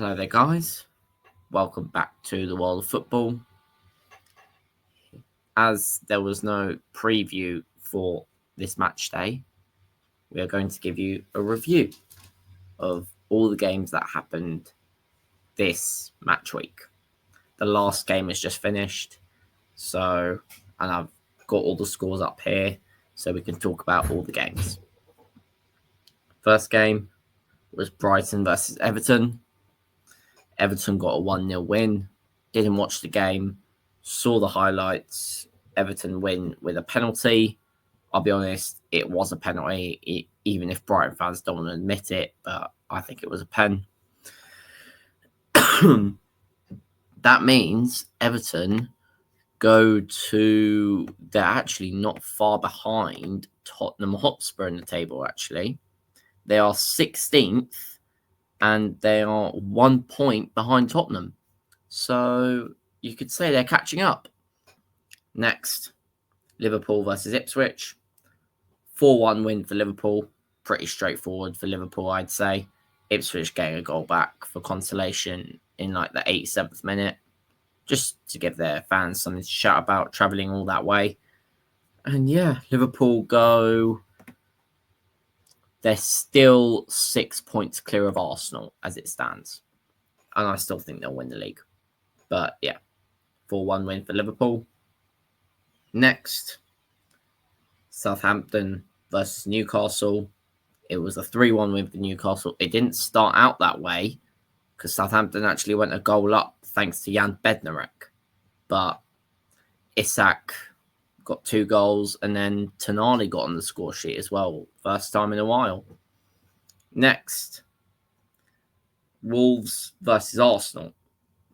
Hello there, guys. Welcome back to the world of football. As there was no preview for this match day, we are going to give you a review of all the games that happened this match week. The last game is just finished, and I've got all the scores up here so we can talk about all the games. First game was Brighton versus Everton. Everton got a 1-0 win. Didn't watch the game, saw the highlights. Everton win with a penalty. I'll be honest, it was a penalty, even if Brighton fans don't want to admit it, but I think it was a pen. That means Everton they're actually not far behind Tottenham Hotspur in the table, actually. They are 16th and they are 1 point behind Tottenham. So you could say they're catching up. Next, Liverpool versus Ipswich. 4-1 win for Liverpool. Pretty straightforward for Liverpool, I'd say. Ipswich getting a goal back for consolation in the 87th minute. Just to give their fans something to shout about, travelling all that way. And yeah, Liverpool go. They're still 6 points clear of Arsenal as it stands. And I still think they'll win the league. But yeah, 4-1 win for Liverpool. Next, Southampton versus Newcastle. It was a 3-1 win for Newcastle. It didn't start out that way because Southampton actually went a goal up thanks to Jan Bednarek. But Isak got 2 goals and then Tonali got on the score sheet as well. First time in a while. Next, Wolves versus Arsenal.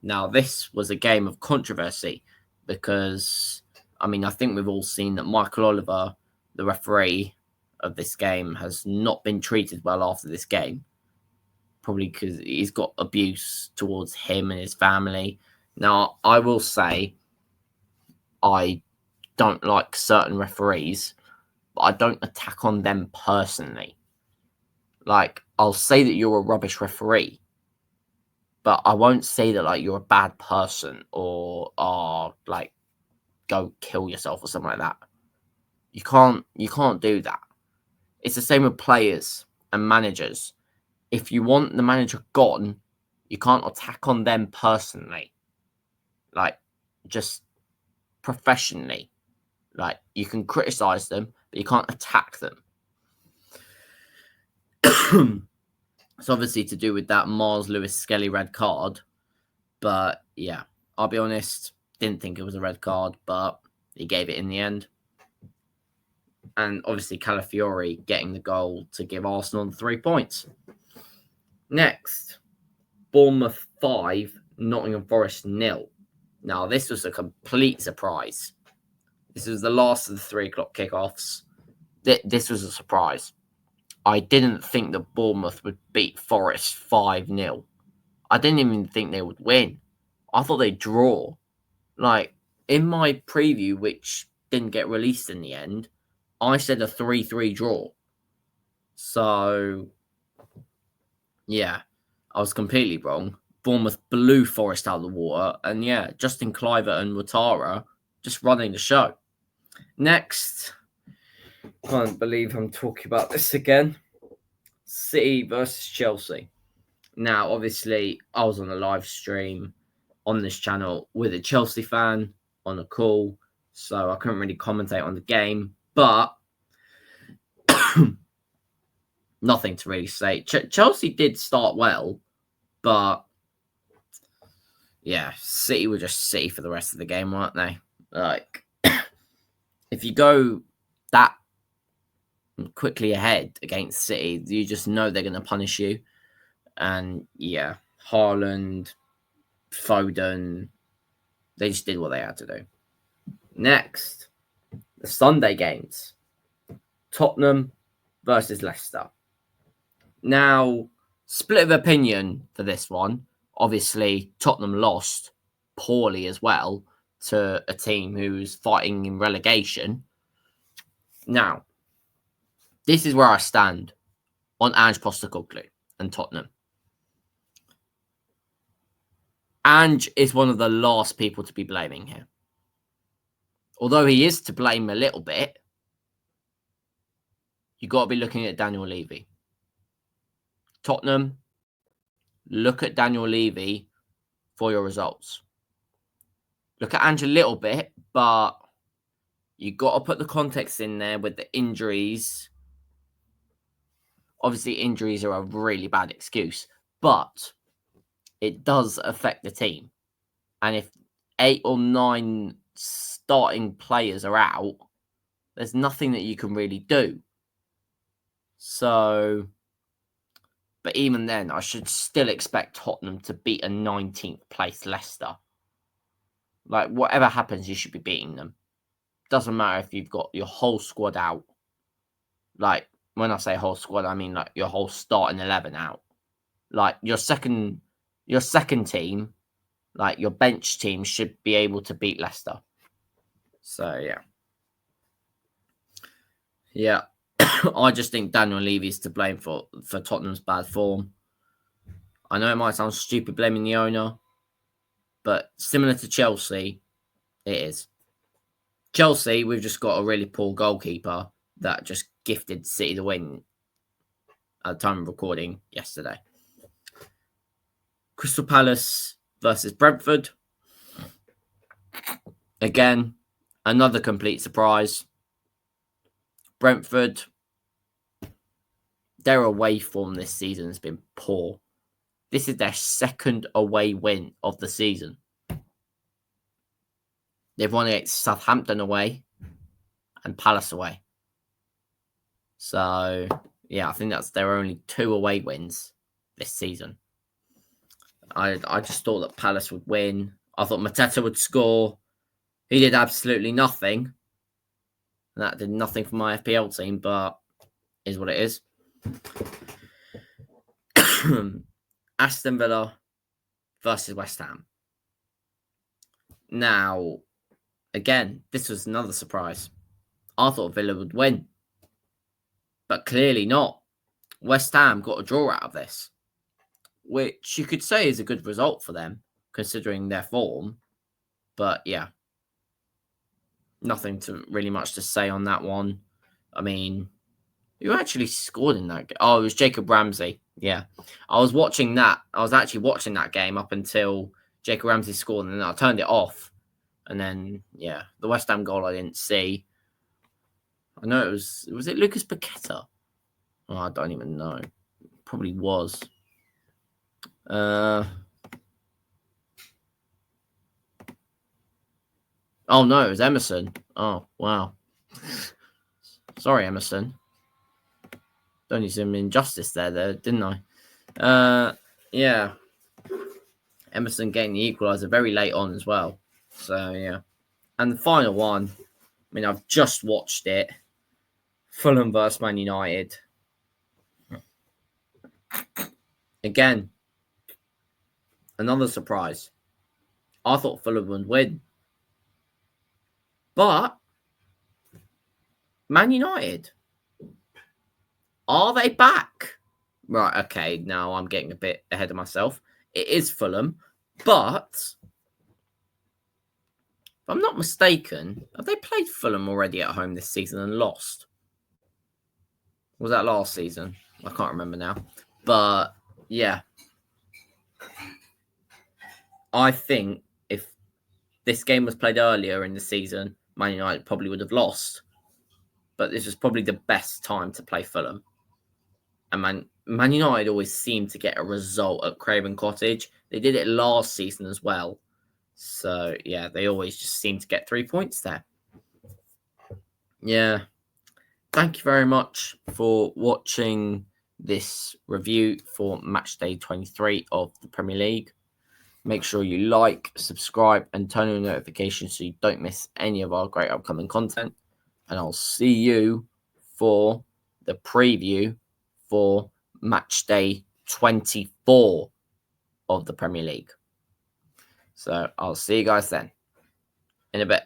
Now, this was a game of controversy because, I think we've all seen that Michael Oliver, the referee of this game, has not been treated well after this game. Probably because he's got abuse towards him and his family. Now, I will say I don't like certain referees, but I don't attack on them personally. I'll say that you're a rubbish referee, but I won't say that you're a bad person or go kill yourself or something like that. You can't do that. It's the same with players and managers. If you want the manager gone, you can't attack on them personally. Just professionally. You can criticize them, but you can't attack them. It's obviously to do with that Mars Lewis Skelly red card. But yeah, I'll be honest, didn't think it was a red card, but he gave it in the end. And obviously Calafiori getting the goal to give Arsenal the 3 points. Next, Bournemouth 5, Nottingham Forest 0. Now, this was a complete surprise. This was the last of the 3 o'clock kickoffs. This was a surprise. I didn't think that Bournemouth would beat Forest 5-0. I didn't even think they would win. I thought they'd draw. In my preview, which didn't get released in the end, I said a 3-3 draw. So, yeah, I was completely wrong. Bournemouth blew Forest out of the water. And yeah, Justin Kluivert and Ouattara just running the show. Next, can't believe I'm talking about this again. City versus Chelsea. Now, obviously, I was on a live stream on this channel with a Chelsea fan on a call, so I couldn't really commentate on the game, but nothing to really say. Chelsea did start well, but yeah, City were just City for the rest of the game, weren't they? If you go that quickly ahead against City, you just know they're going to punish you. And yeah, Haaland, Foden, they just did what they had to do. Next, the Sunday games. Tottenham versus Leicester. Now, split of opinion for this one. Obviously, Tottenham lost poorly as well to a team who's fighting in relegation. Now, this is where I stand on Ange Postecoglou and Tottenham. Ange is one of the last people to be blaming here. Although he is to blame a little bit, you've got to be looking at Daniel Levy. Tottenham, look at Daniel Levy for your results. Look at Ange a little bit, but you got to put the context in there with the injuries. Obviously, injuries are a really bad excuse, but it does affect the team. And if 8 or 9 starting players are out, there's nothing that you can really do. So, but even then, I should still expect Tottenham to beat a 19th place Leicester. Like, whatever happens, you should be beating them. Doesn't matter if you've got your whole squad out. Like, when I say whole squad, I mean like your whole starting 11 out. Like, your second team, like your bench team, should be able to beat Leicester. So, yeah. Yeah. I just think Daniel Levy's to blame for Tottenham's bad form. I know it might sound stupid blaming the owner, but similar to Chelsea, it is. Chelsea, we've just got a really poor goalkeeper that just gifted City the win at the time of recording yesterday. Crystal Palace versus Brentford. Again, another complete surprise. Brentford, their away form this season has been poor. This is their second away win of the season. They've won against Southampton away and Palace away. So, yeah, I think that's their only 2 away wins this season. I just thought that Palace would win. I thought Mateta would score. He did absolutely nothing. That did nothing for my FPL team, but is what it is. Aston Villa versus West Ham. Now, again, this was another surprise. I thought Villa would win, but clearly not. West Ham got a draw out of this, which you could say is a good result for them, considering their form. But yeah, nothing to really much to say on that one. I mean, who actually scored in that game? Oh, it was Jacob Ramsey. Yeah, I was watching that. I was actually watching that game up until Jacob Ramsey scored, and then I turned it off. And then, yeah, the West Ham goal I didn't see. I know it was it Lucas Paqueta? Oh, I don't even know. Probably was. Oh no, it was Emerson. Oh, wow. Sorry, Emerson. Done you some injustice there, didn't I? Yeah. Emerson getting the equaliser very late on as well. So, yeah. And the final one, I mean, I've just watched it. Fulham versus Man United. Again, another surprise. I thought Fulham would win. But Man United, are they back? Right, okay, now I'm getting a bit ahead of myself. It is Fulham, but if I'm not mistaken, have they played Fulham already at home this season and lost? Was that last season? I can't remember now. But yeah, I think if this game was played earlier in the season, Man United probably would have lost. But this was probably the best time to play Fulham. And Man United always seem to get a result at Craven Cottage. They did it last season as well. So, yeah, they always just seem to get 3 points there. Yeah. Thank you very much for watching this review for Matchday 23 of the Premier League. Make sure you like, subscribe, and turn on notifications so you don't miss any of our great upcoming content. And I'll see you for the preview for Matchday 24 of the Premier League. So I'll see you guys then in a bit.